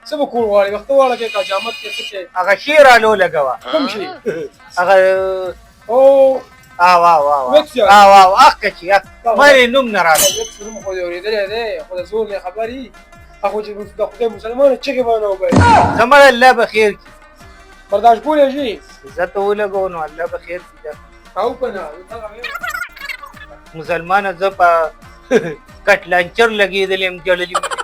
څه به کول غواړې وخته واړه کې قجامت کې څه کې هغه شی رالو لګوه کوم شي هغه او اخ چې مې نوم نه راځي نوم خو دې اورېدلی دی خو د زور نه خبرې هغه چې د خدای مسلمان چغې به نه وبایي زما الله به خیر کړي برداشت کولی شي زه ته ولګو نو الله به خیر کړي او که نه مسلمانه زه په کټ لانچر لګېدلی یم جړلي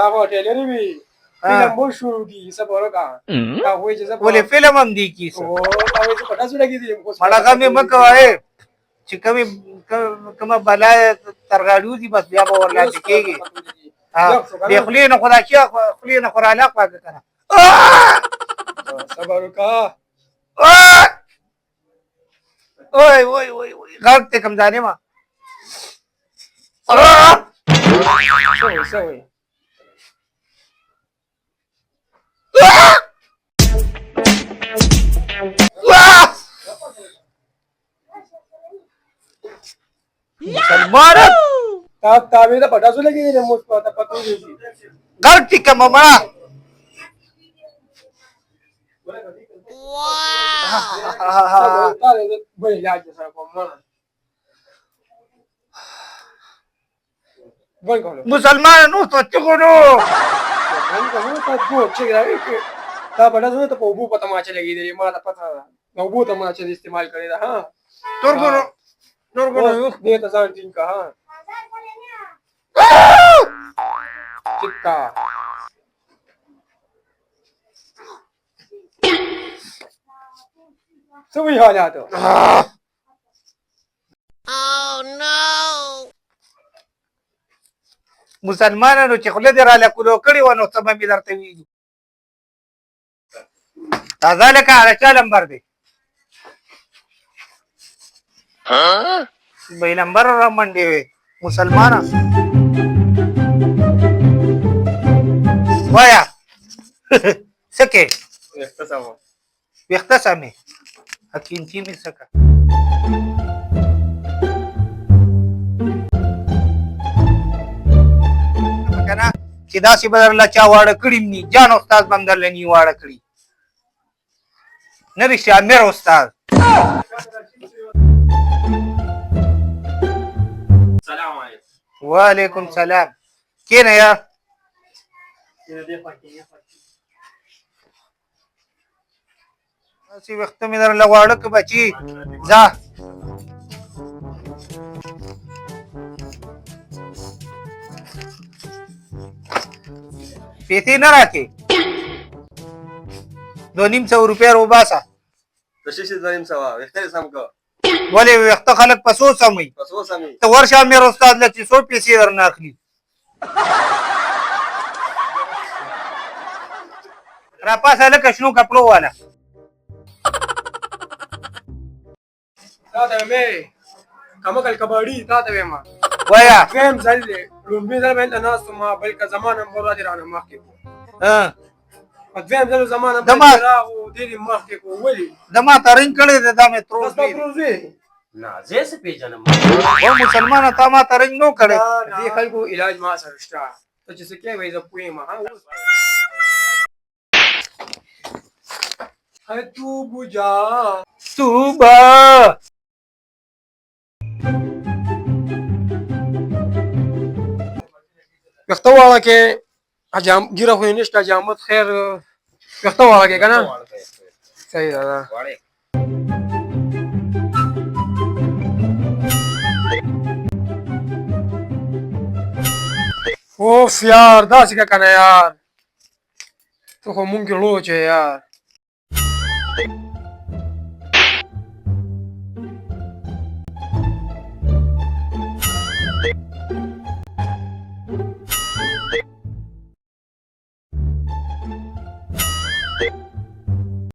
هغه ټیلر وي فلم مو شروع کی څه به وکړه هغوی چې زه ولې فلم هم دی کیسه هغوی چې په ډزو لګېدلي یم مړه مې مه کوه چې کومه بلا ترغاړي وځي بس بیا به ورلاندې کېږي بې خولې نه خو دا چې خولې نه خو رالاق واګه که نه صبر وکړه غږ ته کمزانې ما څه وایي مسلمان تابې ته په ډزو لګېدلي یم اوس ته پته ولګي غږ چې کومه مړه بل علاج سره کوم بل کولو مسلمان نو ته چغونو دا په ډزو ته په اوبو په تماچه لګېدلي ما ته پته ده د اوبو تماچه د استعمال کړې ده ها تورګونو دې ته ځان ټینګ که ها چکا څه وایي حالاتو مسلمانانو چې خوله دې رالکلو کړې وه نو څه به مې درته ویلي تازه لکه هغه چا لمبر دی بې نمبر را منډې وې مسلمانه وایه څه کې ویښته سمې قیمتي مې څه که که نه چې داسې به درله چا واړه کړي ني جان استاد به هم درله ني واړه کړي نه رښتیا امیر استاد سلام علیکم وعلیکم سلام کینه یا داسې ویښته مې درله واړه که بچي ځه پیسې نه راکې 250 روپۍ روباسه د شي شي 250 ویښته سم کو ولې ویښته خلک په څو سموي ته ورشه امیر استاد له چې څو پیسې درنه اخلي راپاسه لکه شنو کپړو والا تا ته مې کمکل کباډي تا ته وایم وایه دویم ځل دی لومبي ځل به دلته ناست وم بلکې زما نمبر را دې رانه مخکې کړو په دویم ځل زما نمبر راغو دې دې مخکې کړو ولې د ما ترنګ کړی دی دا مې تروس دی نه زه څه پېژنم او مسلمانه تا ما ترنګ نو کړی دې خلکو علاج ما سره شته ته چې څه کوې وایي زه پوهېږم توبو جا توبه ویښته واړه کې ګیره خو یې نشته حجامت خیر ویښته واړه کې که نه صحیح ده اوف یار داسې که که نه یار ته خو مونږ کې لوچ یې یار